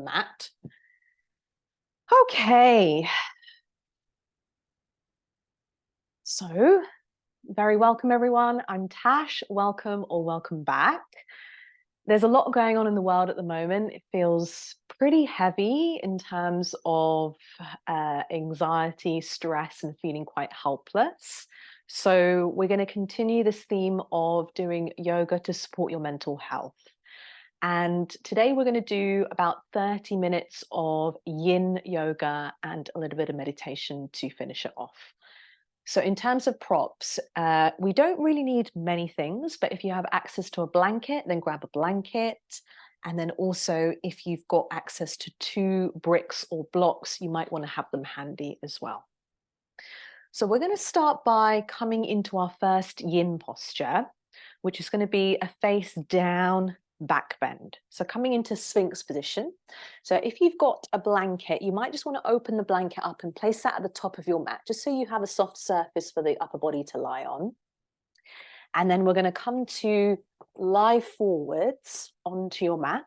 mat. Okay. So, very welcome everyone. I'm Tash. Welcome or welcome back. There's a lot going on in the world at the moment. It feels pretty heavy in terms of anxiety, stress, and feeling quite helpless. So we're going to continue this theme of doing yoga to support your mental health. And today we're going to do about 30 minutes of Yin Yoga and a little bit of meditation to finish it off. So in terms of props, we don't really need many things, but if you have access to a blanket, then grab a blanket. And then also, if you've got access to 2 bricks or blocks, you might want to have them handy as well. So we're going to start by coming into our first yin posture, which is going to be a face down back bend. So coming into Sphinx position. So if you've got a blanket, you might just want to open the blanket up and place that at the top of your mat, just so you have a soft surface for the upper body to lie on. And then we're going to come to lie forwards onto your mat.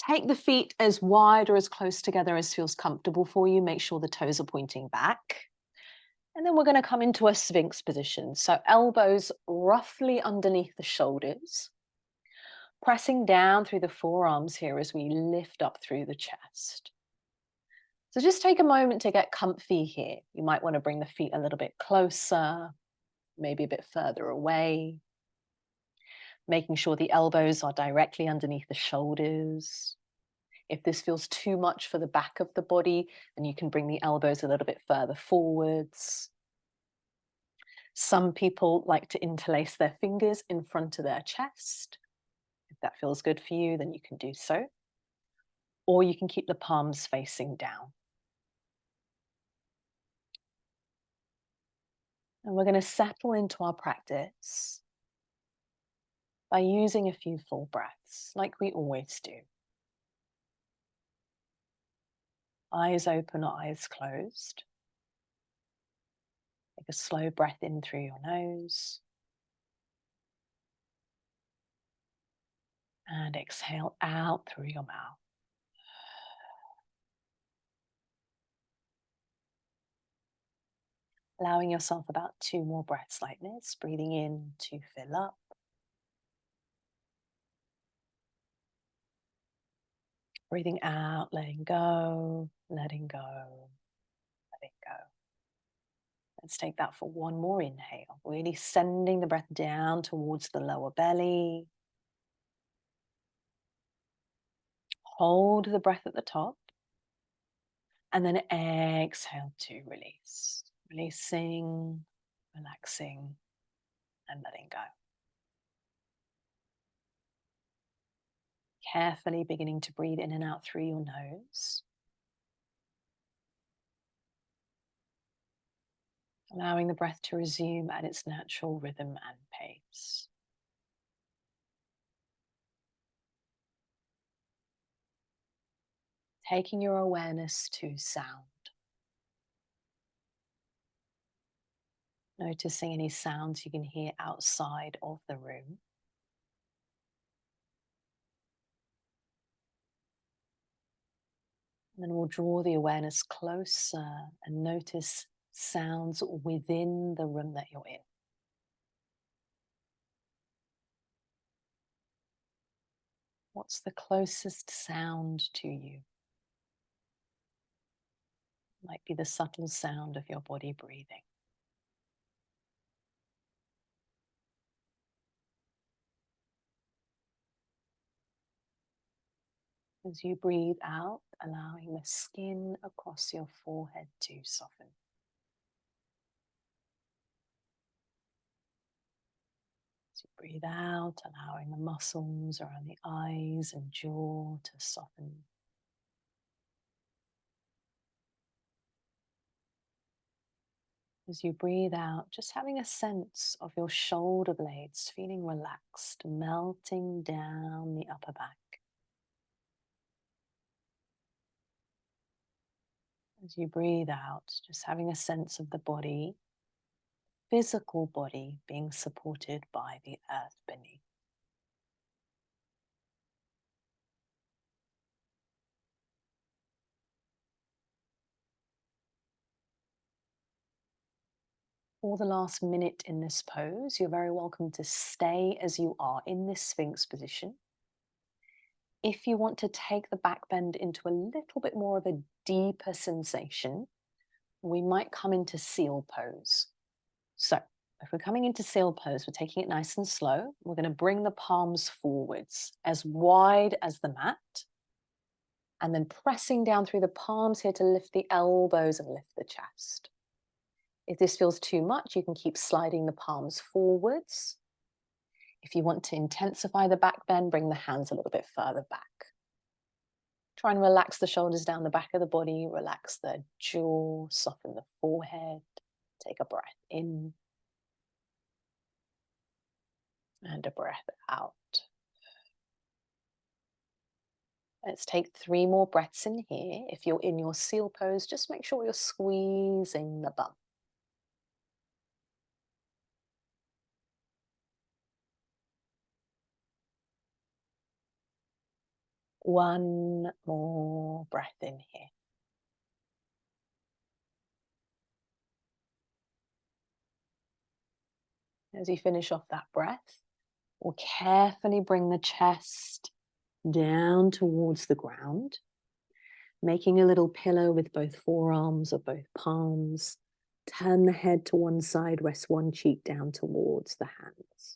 Take the feet as wide or as close together as feels comfortable for you. Make sure the toes are pointing back. And then we're going to come into a Sphinx position. So elbows roughly underneath the shoulders, pressing down through the forearms here as we lift up through the chest. So just take a moment to get comfy here. You might want to bring the feet a little bit closer, maybe a bit further away, making sure the elbows are directly underneath the shoulders. If this feels too much for the back of the body, then you can bring the elbows a little bit further forwards. Some people like to interlace their fingers in front of their chest. If that feels good for you, then you can do so. Or you can keep the palms facing down. And we're going to settle into our practice by using a few full breaths, like we always do. Eyes open or eyes closed. Take a slow breath in through your nose. And exhale out through your mouth. Allowing yourself about 2 more breaths like this, breathing in to fill up. Breathing out, letting go, letting go, letting go. Let's take that for one more inhale. Really sending the breath down towards the lower belly. Hold the breath at the top. And then exhale to release. Releasing, relaxing, and letting go. Carefully beginning to breathe in and out through your nose. Allowing the breath to resume at its natural rhythm and pace. Taking your awareness to sound. Noticing any sounds you can hear outside of the room. And then we'll draw the awareness closer and notice sounds within the room that you're in. What's the closest sound to you? It might be the subtle sound of your body breathing. As you breathe out, allowing the skin across your forehead to soften. As you breathe out, allowing the muscles around the eyes and jaw to soften. As you breathe out, just having a sense of your shoulder blades feeling relaxed, melting down the upper back. As you breathe out, just having a sense of the body, physical body, being supported by the earth beneath. For the last minute in this pose, you're very welcome to stay as you are in this Sphinx position. If you want to take the back bend into a little bit more of a deeper sensation, we might come into seal pose. So if we're coming into seal pose, we're taking it nice and slow. We're going to bring the palms forwards as wide as the mat, and then pressing down through the palms here to lift the elbows and lift the chest. If this feels too much, you can keep sliding the palms forwards. If you want to intensify the back bend, bring the hands a little bit further back. Try and relax the shoulders down the back of the body, relax the jaw, soften the forehead. Take a breath in and a breath out. Let's take 3 more breaths in here. If you're in your seal pose, just make sure you're squeezing the bum. One more breath in here. As you finish off that breath, we'll carefully bring the chest down towards the ground, making a little pillow with both forearms or both palms. Turn the head to one side, rest one cheek down towards the hands.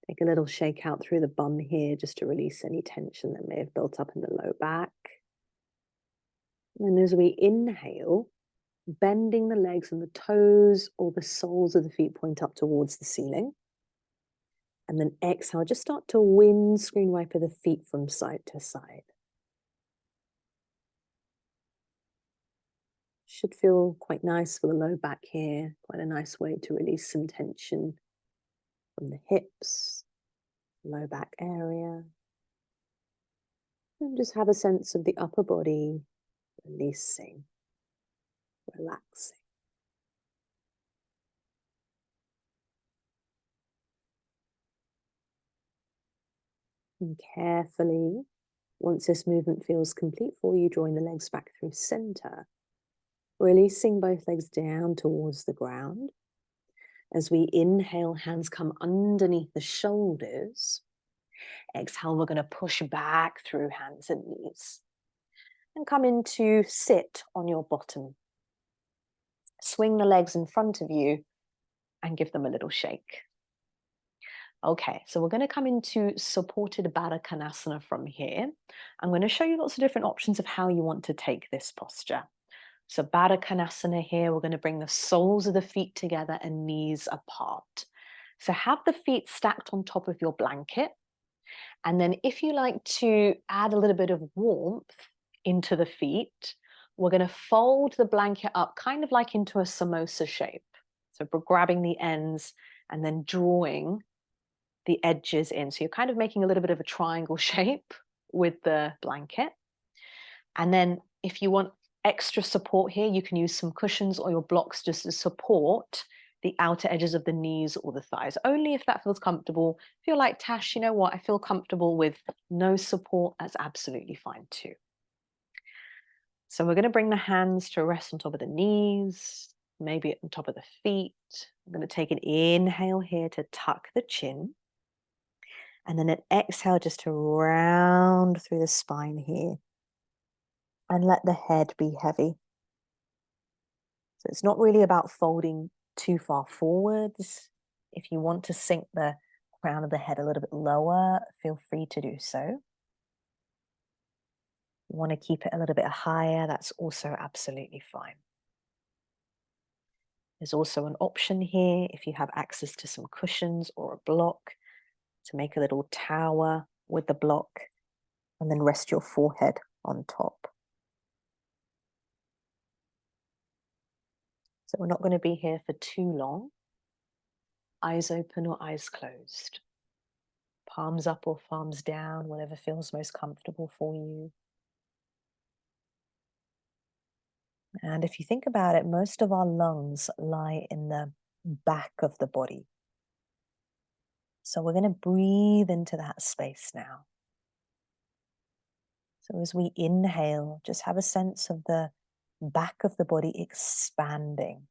Take a little shake out through the bum here just to release any tension that may have built up in the low back. And as we inhale, bending the legs and the toes or the soles of the feet point up towards the ceiling. And then exhale, just start to windscreen wiper the feet from side to side. Should feel quite nice for the low back here. Quite a nice way to release some tension from the hips, low back area. And just have a sense of the upper body releasing, relaxing. And carefully, once this movement feels complete for you, drawing the legs back through center, releasing both legs down towards the ground. As we inhale, hands come underneath the shoulders. Exhale, we're going to push back through hands and knees. And come into sit on your bottom. Swing the legs in front of you and give them a little shake. Okay, so we're going to come into supported Baddha Konasana from here. I'm going to show you lots of different options of how you want to take this posture. So Baddha Konasana here, we're going to bring the soles of the feet together and knees apart. So have the feet stacked on top of your blanket. And then if you like to add a little bit of warmth into the feet, we're going to fold the blanket up kind of like into a samosa shape. So we're grabbing the ends and then drawing the edges in. So you're kind of making a little bit of a triangle shape with the blanket. And then if you want extra support here, you can use some cushions or your blocks just to support the outer edges of the knees or the thighs, only if that feels comfortable. If you're like, Tash, you know what, I feel comfortable with no support, that's absolutely fine too. So we're going to bring the hands to rest on top of the knees, maybe on top of the feet. I'm going to take an inhale here to tuck the chin. And then an exhale just to round through the spine here. And let the head be heavy. So it's not really about folding too far forwards. If you want to sink the crown of the head a little bit lower, feel free to do so. You want to keep it a little bit higher, that's also absolutely fine. There's also an option here, if you have access to some cushions or a block, to make a little tower with the block and then rest your forehead on top. So we're not going to be here for too long. Eyes open or eyes closed. Palms up or palms down, whatever feels most comfortable for you. And if you think about it, most of our lungs lie in the back of the body. So we're going to breathe into that space now. So as we inhale, just have a sense of the back of the body expanding.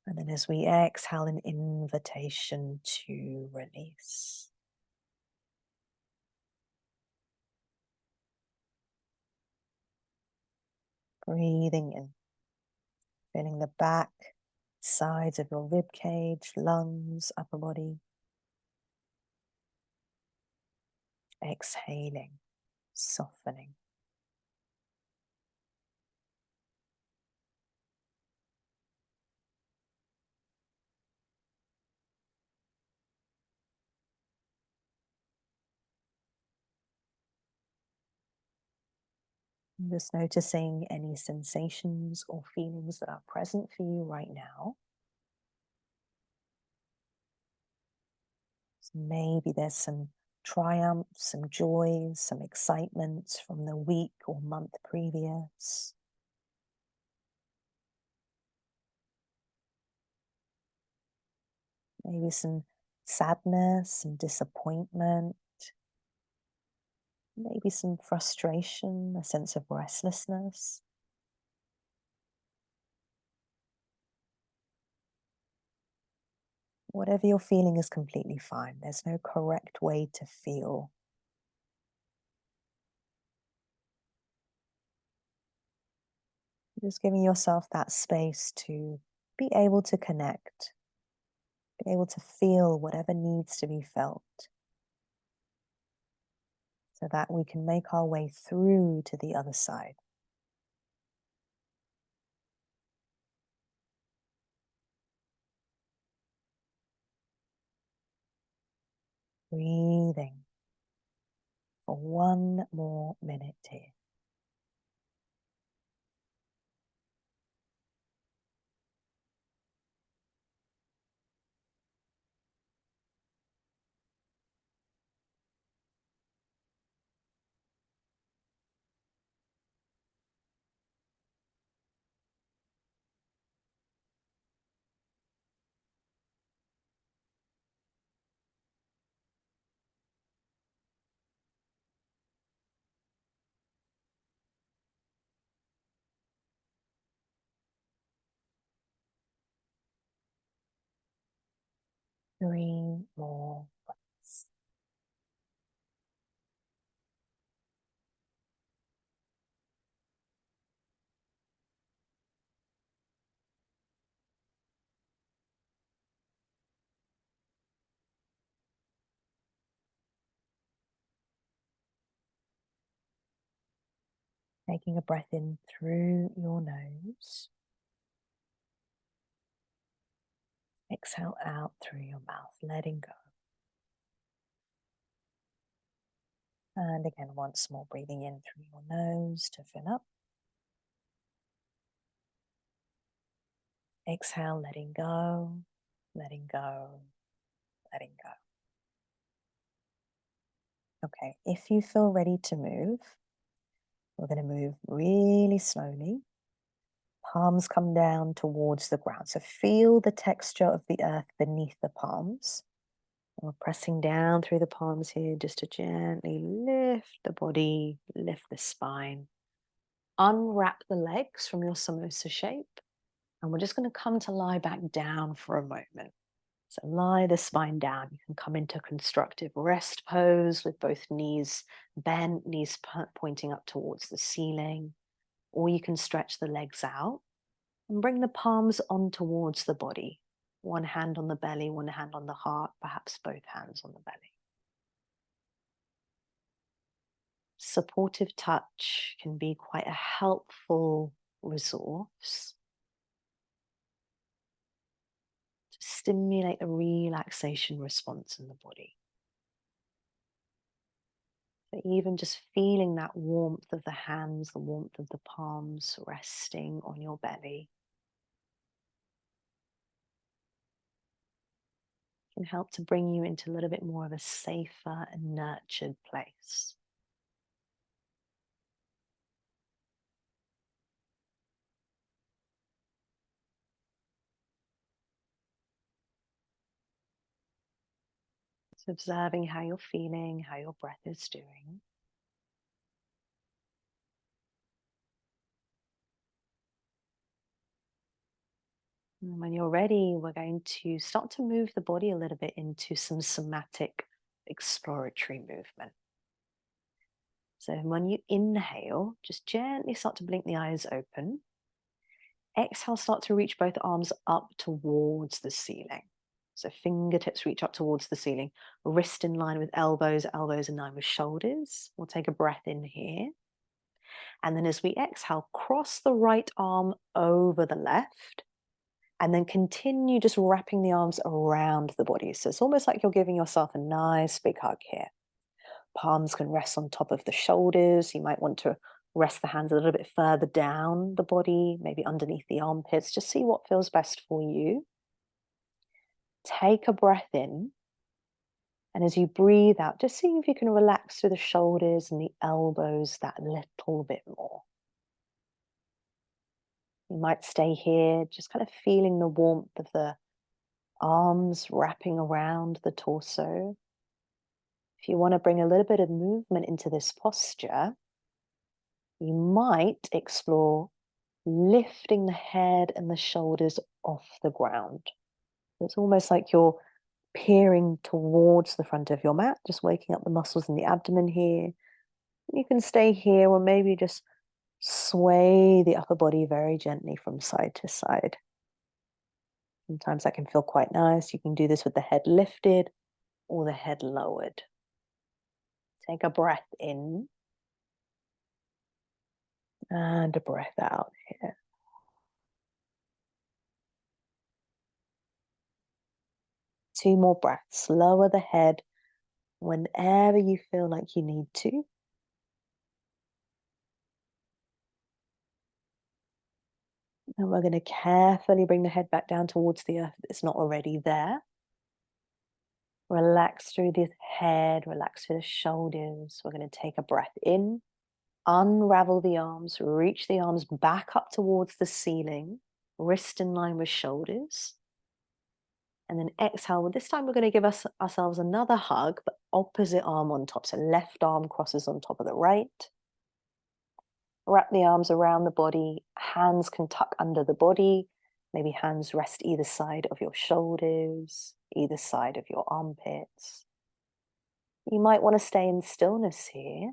And then as we exhale, an invitation to release. Breathing in, feeling the back, sides of your rib cage, lungs, upper body. Exhaling, softening. Just noticing any sensations or feelings that are present for you right now. So maybe there's some triumphs, some joys, some excitement from the week or month previous. Maybe some sadness, some disappointment, maybe some frustration, a sense of restlessness. Whatever you're feeling is completely fine. There's no correct way to feel. Just giving yourself that space to be able to connect, be able to feel whatever needs to be felt, so that we can make our way through to the other side. Breathing for one more minute here. Three more breaths. Taking a breath in through your nose. Exhale out through your mouth, letting go. And again, once more, breathing in through your nose to fill up. Exhale, letting go, letting go, letting go. Okay, if you feel ready to move, we're going to move really slowly. Palms come down towards the ground. So feel the texture of the earth beneath the palms. We're pressing down through the palms here just to gently lift the body, lift the spine. Unwrap the legs from your samosa shape. And we're just going to come to lie back down for a moment. So lie the spine down. You can come into constructive rest pose with both knees bent, knees pointing up towards the ceiling. Or you can stretch the legs out and bring the palms on towards the body. One hand on the belly, one hand on the heart, perhaps both hands on the belly. Supportive touch can be quite a helpful resource to stimulate a relaxation response in the body. So even just feeling that warmth of the hands, the warmth of the palms resting on your belly can help to bring you into a little bit more of a safer and nurtured place. So observing how you're feeling, how your breath is doing. And when you're ready, we're going to start to move the body a little bit into some somatic exploratory movement. So when you inhale, just gently start to blink the eyes open. Exhale, start to reach both arms up towards the ceiling. So fingertips reach up towards the ceiling, wrist in line with elbows, elbows in line with shoulders. We'll take a breath in here. And then as we exhale, cross the right arm over the left. And then continue just wrapping the arms around the body. So it's almost like you're giving yourself a nice big hug here. Palms can rest on top of the shoulders. You might want to rest the hands a little bit further down the body, maybe underneath the armpits. Just see what feels best for you. Take a breath in. And as you breathe out, just see if you can relax through the shoulders and the elbows that little bit more. You might stay here, just kind of feeling the warmth of the arms wrapping around the torso. If you want to bring a little bit of movement into this posture, you might explore lifting the head and the shoulders off the ground. It's almost like you're peering towards the front of your mat, just waking up the muscles in the abdomen here. You can stay here or maybe just sway the upper body very gently from side to side. Sometimes that can feel quite nice. You can do this with the head lifted or the head lowered. Take a breath in and a breath out here. Two more breaths. Lower the head whenever you feel like you need to. And we're going to carefully bring the head back down towards the earth if it's not already there. Relax through the head, relax through the shoulders. We're going to take a breath in, unravel the arms, reach the arms back up towards the ceiling, wrist in line with shoulders. And then exhale. Well, this time we're going to give ourselves another hug, but opposite arm on top. So left arm crosses on top of the right. Wrap the arms around the body. Hands can tuck under the body. Maybe hands rest either side of your shoulders, either side of your armpits. You might want to stay in stillness here.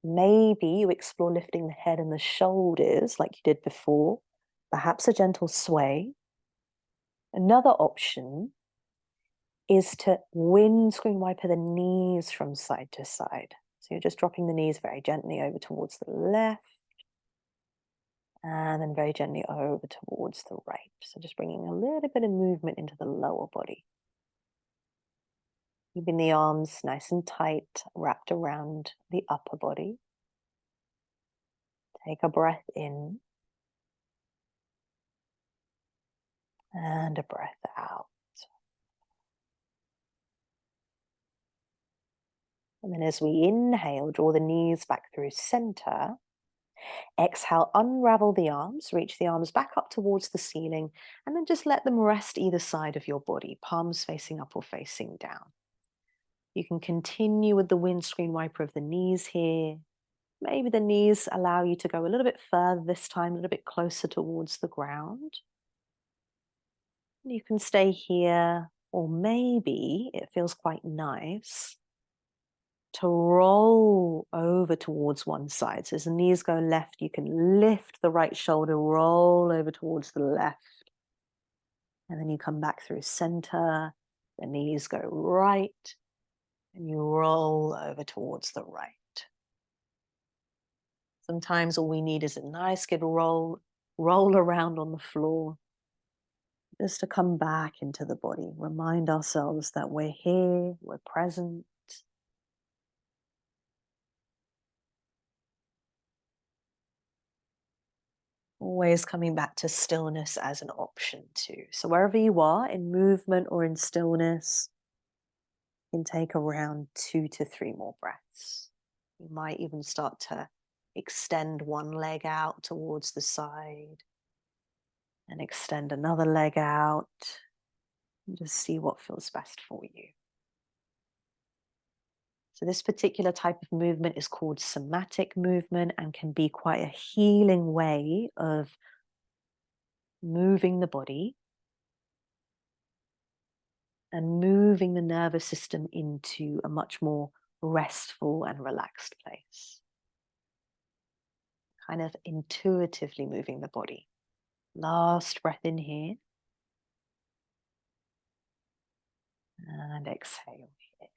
Maybe you explore lifting the head and the shoulders like you did before. Perhaps a gentle sway. Another option is to windscreen wiper the knees from side to side. So you're just dropping the knees very gently over towards the left and then very gently over towards the right. So just bringing a little bit of movement into the lower body. Keeping the arms nice and tight, wrapped around the upper body. Take a breath in and a breath out. And then as we inhale, draw the knees back through center. Exhale, unravel the arms, reach the arms back up towards the ceiling, and then just let them rest either side of your body, palms facing up or facing down. You can continue with the windscreen wiper of the knees here. Maybe the knees allow you to go a little bit further this time, a little bit closer towards the ground. You can stay here, or maybe it feels quite nice to roll over towards one side. So as the knees go left, you can lift the right shoulder, roll over towards the left. And then you come back through center, the knees go right, and you roll over towards the right. Sometimes all we need is a nice good roll around on the floor, just to come back into the body. Remind ourselves that we're here, we're present. Always coming back to stillness as an option too. So wherever you are in movement or in stillness, you can take around 2 to 3 more breaths. You might even start to extend one leg out towards the side and extend another leg out and just see what feels best for you. So this particular type of movement is called somatic movement and can be quite a healing way of moving the body and moving the nervous system into a much more restful and relaxed place. Kind of intuitively moving the body. Last breath in here. And exhale here.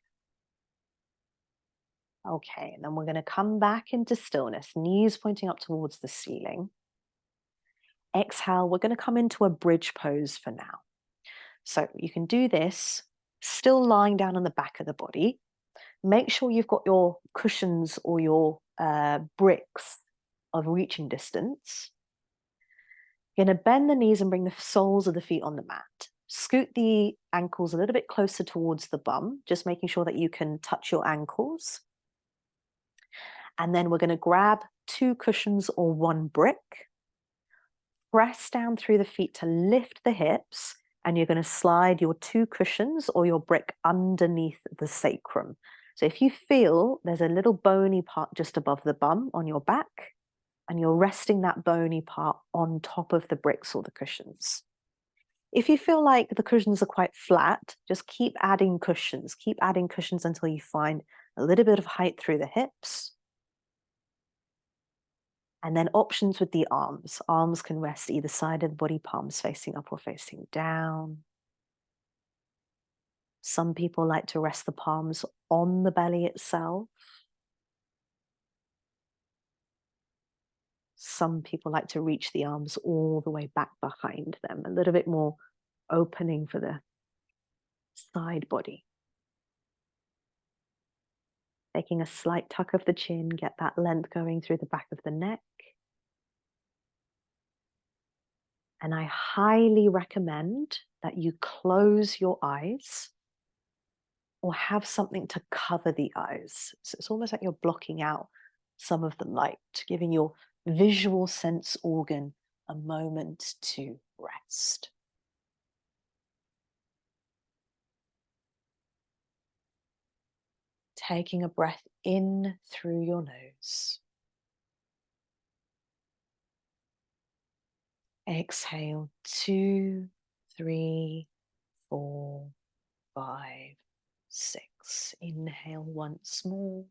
Okay, and then we're going to come back into stillness, knees pointing up towards the ceiling. Exhale, we're going to come into a bridge pose for now. So you can do this still lying down on the back of the body. Make sure you've got your cushions or your bricks of reaching distance. You're going to bend the knees and bring the soles of the feet on the mat. Scoot the ankles a little bit closer towards the bum, just making sure that you can touch your ankles. And then we're going to grab 2 cushions or 1 brick. Press down through the feet to lift the hips, and you're going to slide your 2 cushions or your brick underneath the sacrum. So if you feel there's a little bony part just above the bum on your back, and you're resting that bony part on top of the bricks or the cushions. If you feel like the cushions are quite flat, just keep adding cushions. Keep adding cushions until you find a little bit of height through the hips. And then options with the arms. Arms can rest either side of the body, palms facing up or facing down. Some people like to rest the palms on the belly itself. Some people like to reach the arms all the way back behind them, a little bit more opening for the side body. Taking a slight tuck of the chin, get that length going through the back of the neck. And I highly recommend that you close your eyes or have something to cover the eyes. So it's almost like you're blocking out some of the light, giving your visual sense organ a moment to rest. Taking a breath in through your nose. Exhale, 2, 3, 4, 5, 6. Inhale once more.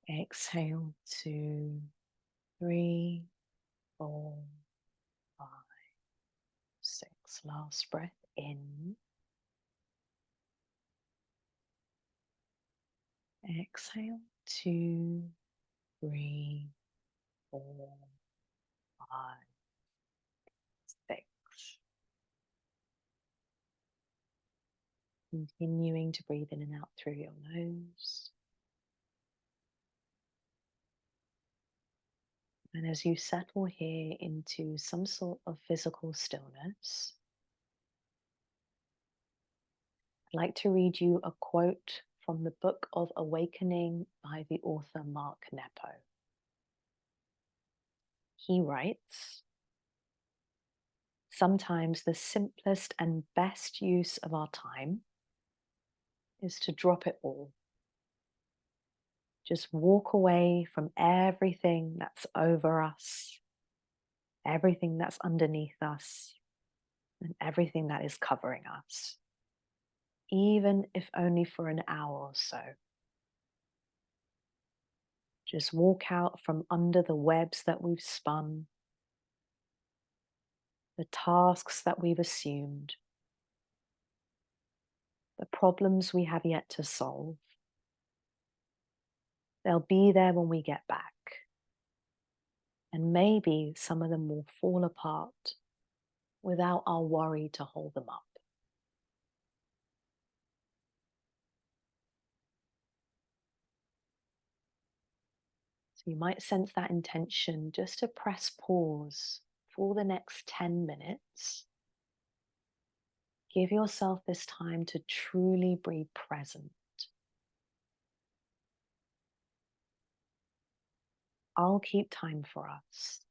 Exhale, 2, 3, 4, 5, 6. Last breath in. Exhale, 2, 3, 4, 5, 6. Continuing to breathe in and out through your nose. And as you settle here into some sort of physical stillness, I'd like to read you a quote from the Book of Awakening by the author Mark Nepo. He writes, "Sometimes the simplest and best use of our time is to drop it all. Just walk away from everything that's over us, everything that's underneath us, and everything that is covering us, even if only for an hour or so. Just walk out from under the webs that we've spun, the tasks that we've assumed, the problems we have yet to solve. They'll be there when we get back. And maybe some of them will fall apart without our worry to hold them up." So you might sense that intention just to press pause for the next 10 minutes. Give yourself this time to truly be present. I'll keep time for us.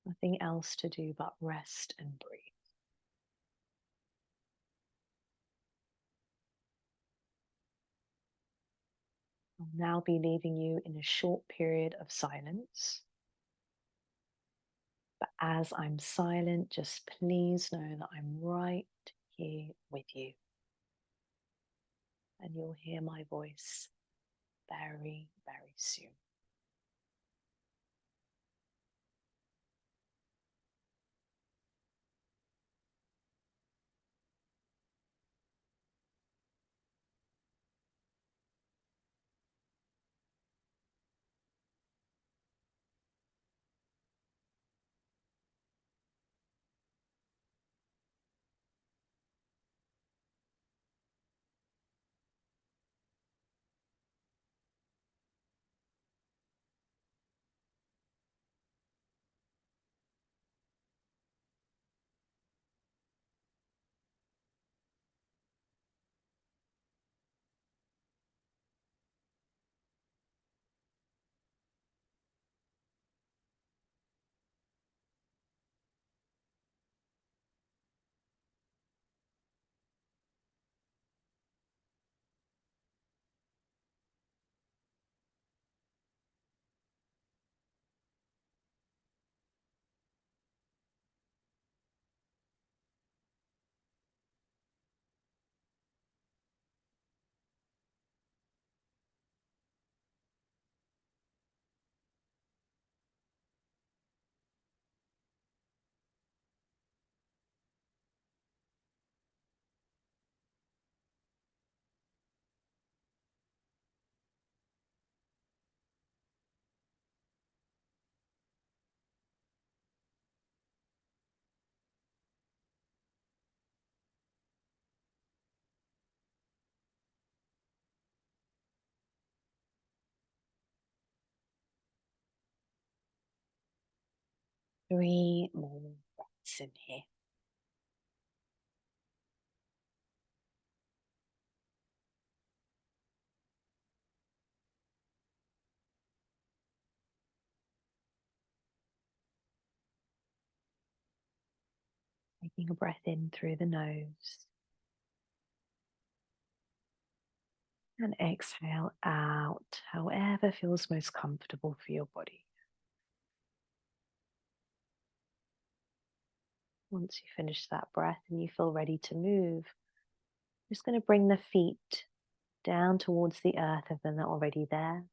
Nothing else to do but rest and breathe. I'll now be leaving you in a short period of silence. But as I'm silent, just please know that I'm right here with you. And you'll hear my voice very, very soon. 3 more breaths in here. Taking a breath in through the nose. And exhale out, however feels most comfortable for your body. Once you finish that breath and you feel ready to move, I'm just going to bring the feet down towards the earth if they're not already there.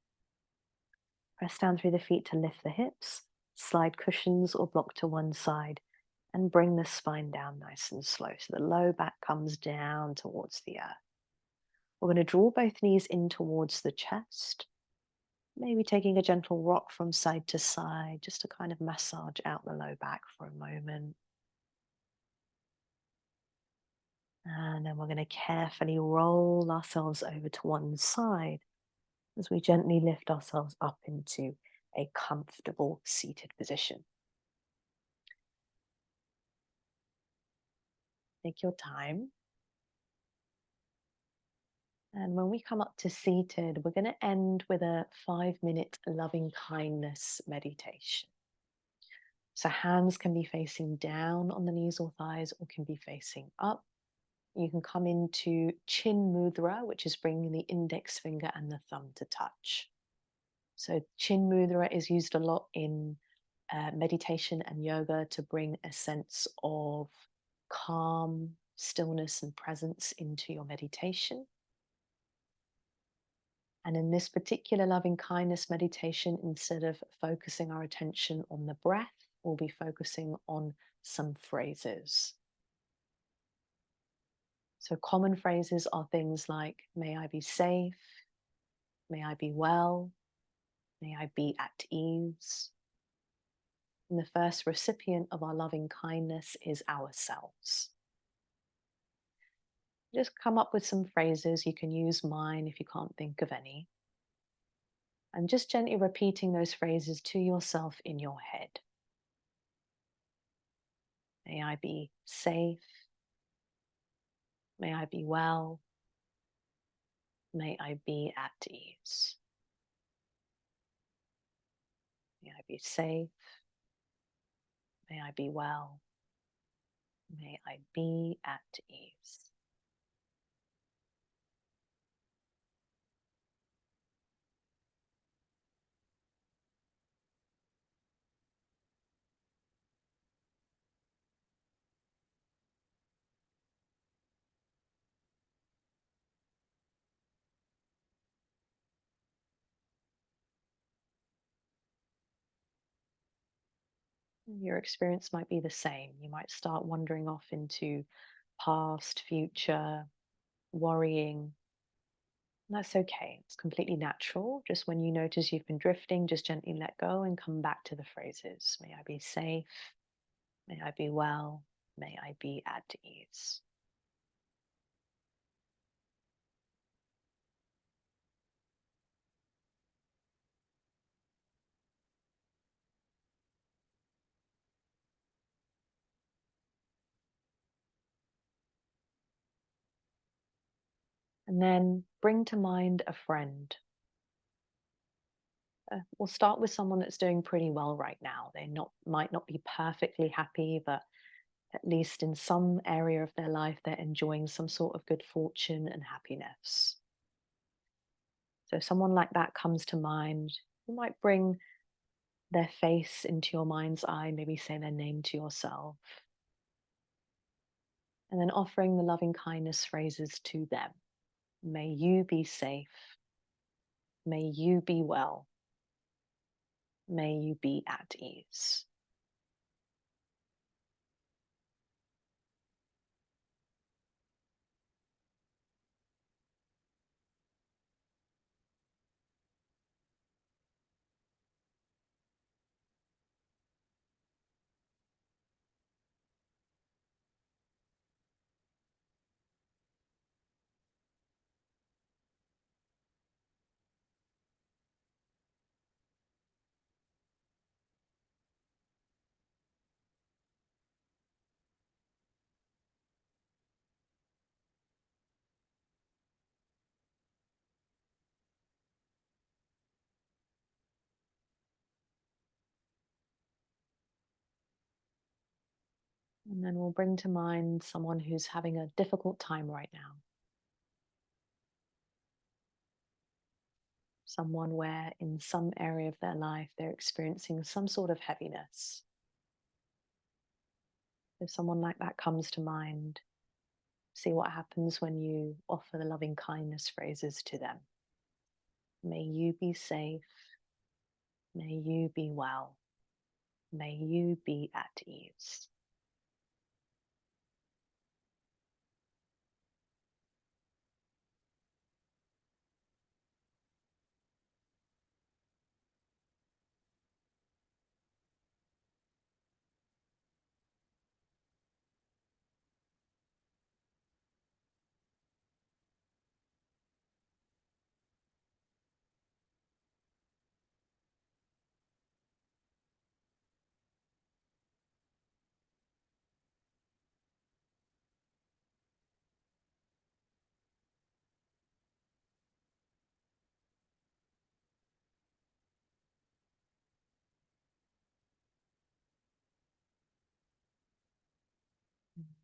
Press down through the feet to lift the hips, slide cushions or block to one side, and bring the spine down nice and slow so the low back comes down towards the earth. We're going to draw both knees in towards the chest, maybe taking a gentle rock from side to side just to kind of massage out the low back for a moment. And then we're going to carefully roll ourselves over to one side as we gently lift ourselves up into a comfortable seated position. Take your time. And when we come up to seated, we're going to end with a 5-minute loving kindness meditation. So hands can be facing down on the knees or thighs or can be facing up. You can come into Chin Mudra, which is bringing the index finger and the thumb to touch. So Chin Mudra is used a lot in meditation and yoga to bring a sense of calm, stillness, and presence into your meditation. And in this particular loving kindness meditation, instead of focusing our attention on the breath, we'll be focusing on some phrases. So common phrases are things like, may I be safe, may I be well, may I be at ease. And the first recipient of our loving kindness is ourselves. Just come up with some phrases. You can use mine if you can't think of any. And just gently repeating those phrases to yourself in your head. May I be safe. May I be well. May I be at ease. May I be safe. May I be well. May I be at ease. Your experience might be the same. You might start wandering off into past, future, worrying. That's okay. It's completely natural. Just when you notice you've been drifting, just gently let go and come back to the phrases. May I be safe. May I be well. May I be at ease. And then bring to mind a friend. We'll start with someone that's doing pretty well right now. They might not be perfectly happy, but at least in some area of their life, they're enjoying some sort of good fortune and happiness. So if someone like that comes to mind, you might bring their face into your mind's eye, maybe say their name to yourself, and then offering the loving kindness phrases to them. May you be safe. May you be well. May you be at ease. And then we'll bring to mind someone who's having a difficult time right now. Someone where in some area of their life they're experiencing some sort of heaviness. If someone like that comes to mind, see what happens when you offer the loving kindness phrases to them. May you be safe. May you be well. May you be at ease.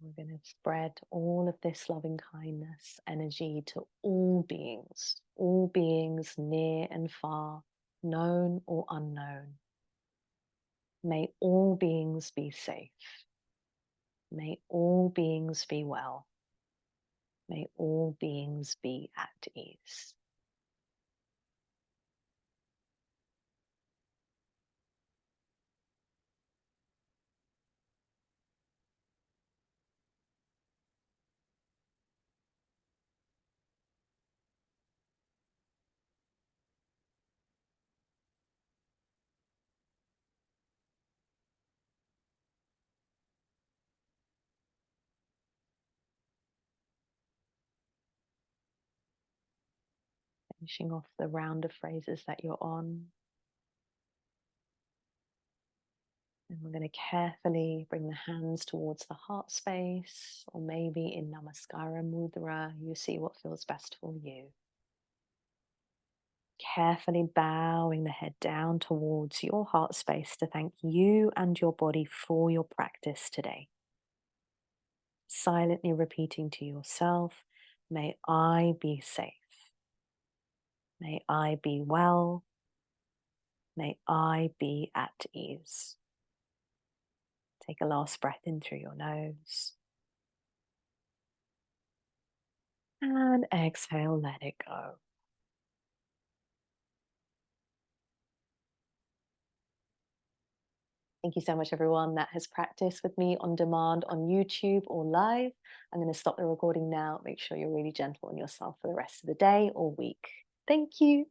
We're going to spread all of this loving kindness energy to all beings near and far, known or unknown. May all beings be safe. May all beings be well. May all beings be at ease. Finishing off the round of phrases that you're on. And we're going to carefully bring the hands towards the heart space, or maybe in Namaskara Mudra, you see what feels best for you. Carefully bowing the head down towards your heart space to thank you and your body for your practice today. Silently repeating to yourself, may I be safe. May I be well. May I be at ease. Take a last breath in through your nose. And exhale, let it go. Thank you so much, everyone that has practiced with me on demand on YouTube or live. I'm going to stop the recording now. Make sure you're really gentle on yourself for the rest of the day or week. Thank you.